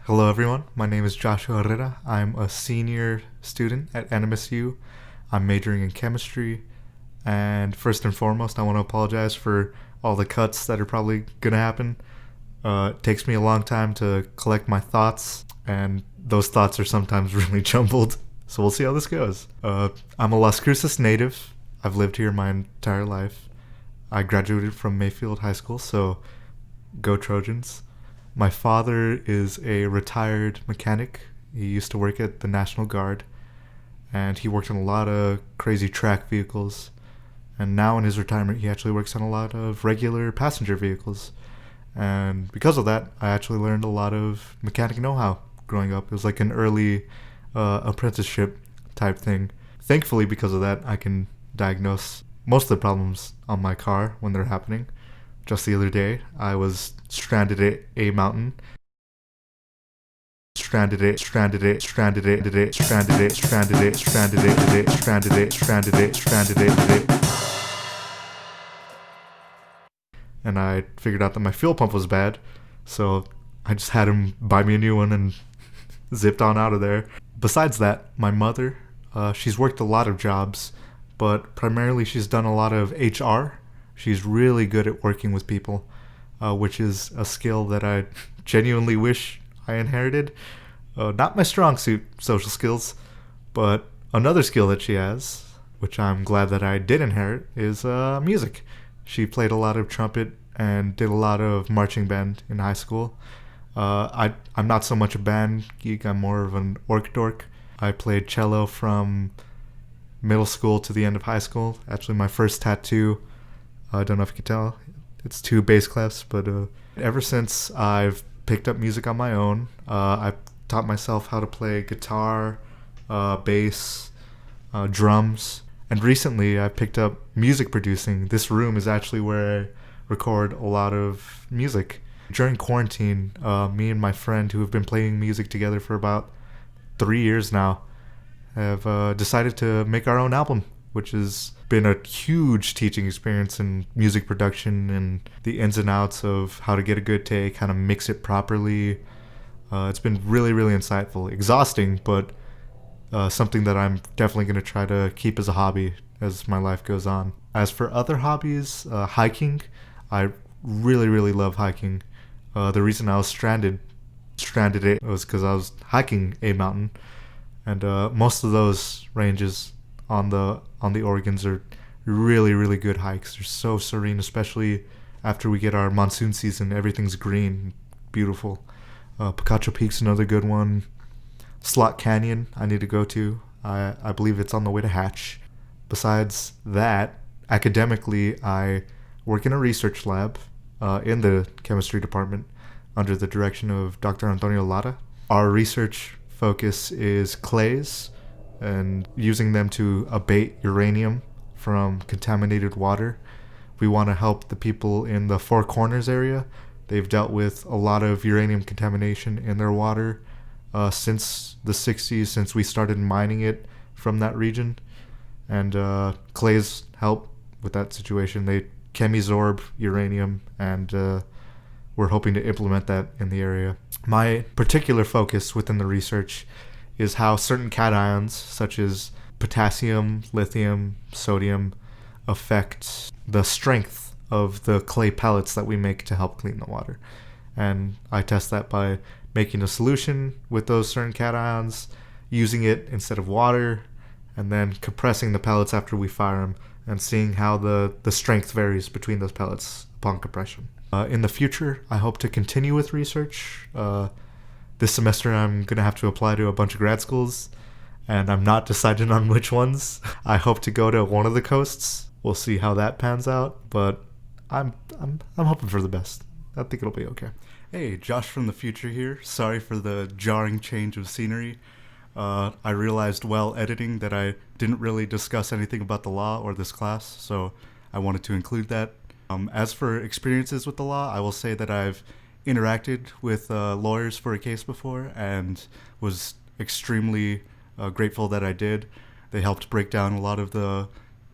Hello, everyone. My name is Joshua Herrera. I'm a senior student at NMSU. I'm majoring in chemistry. And first and foremost, I want to apologize for all the cuts that are probably going to happen. It takes me a long time to collect my thoughts, and those thoughts are sometimes really jumbled. So we'll see how this goes. I'm a Las Cruces native. I've lived here my entire life. I graduated from Mayfield High School, so go Trojans. My father is a retired mechanic. He used to work at the National Guard, and he worked on a lot of crazy track vehicles. And now in his retirement, he actually works on a lot of regular passenger vehicles. And because of that, I actually learned a lot of mechanic know-how growing up. It was like an early apprenticeship type thing. Thankfully, because of that, I can diagnose most of the problems on my car when they're happening. Just the other day, I was stranded at a mountain. Stranded it, stranded it, stranded it, stranded it, stranded it, stranded it, stranded it, stranded it, stranded it, stranded it. And I figured out that my fuel pump was bad, so I just had him buy me a new one and zipped on out of there. Besides that, my mother, she's worked a lot of jobs, but primarily she's done a lot of HR. She's really good at working with people, which is a skill that I genuinely wish I inherited. Not my strong suit, social skills, but another skill that she has, which I'm glad that I did inherit, is music. She played a lot of trumpet and did a lot of marching band in high school. I'm not so much a band geek, I'm more of an orc dork. I played cello from middle school to the end of high school. Actually, my first tattoo, I don't know if you can tell, it's two bass clefs, but ever since I've picked up music on my own, I taught myself how to play guitar, bass, drums, and recently I picked up music producing. This room is actually where I record a lot of music. During quarantine, me and my friend, who have been playing music together for about 3 years now, have decided to make our own album, which has been a huge teaching experience in music production and the ins and outs of how to get a good take, how to mix it properly. It's been really, really insightful. Exhausting, but something that I'm definitely going to try to keep as a hobby as my life goes on. As for other hobbies, hiking, I really, really love hiking. The reason I was stranded it was because I was hiking a mountain, and most of those ranges on the Oregons are really, really good hikes. They're so serene, especially after we get our monsoon season. Everything's green, beautiful. Picacho Peak's another good one. Slot Canyon I need to go to. I believe it's on the way to Hatch. Besides that, academically, I work in a research lab in the chemistry department under the direction of Dr. Antonio Lara. Our research focus is clays and using them to abate uranium from contaminated water. We want to help the people in the Four Corners area. They've dealt with a lot of uranium contamination in their water since the 60s, since we started mining it from that region. And clays help with that situation. They chemisorb uranium, and we're hoping to implement that in the area. My particular focus within the research is how certain cations, such as potassium, lithium, sodium, affect the strength of the clay pellets that we make to help clean the water. And I test that by making a solution with those certain cations, using it instead of water, and then compressing the pellets after we fire them and seeing how the strength varies between those pellets upon compression. In the future, I hope to continue with research. This semester, I'm going to have to apply to a bunch of grad schools, and I'm not decided on which ones. I hope to go to one of the coasts. We'll see how that pans out, but I'm hoping for the best. I think it'll be okay. Hey, Josh from the future here. Sorry for the jarring change of scenery. I realized while editing that I didn't really discuss anything about the law or this class, so I wanted to include that. As for experiences with the law, I will say that I've interacted with lawyers for a case before and was extremely grateful that I did. They helped break down a lot of the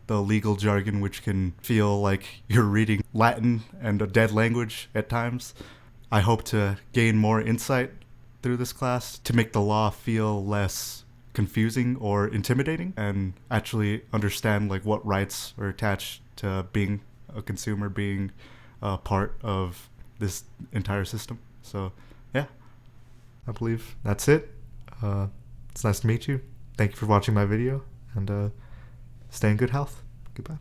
legal jargon, which can feel like you're reading Latin and a dead language at times. I hope to gain more insight through this class to make the law feel less confusing or intimidating, and actually understand like what rights are attached to being a consumer, being a part of this entire system. So yeah, I believe that's it. It's nice to meet you. Thank you for watching my video, and stay in good health. Goodbye.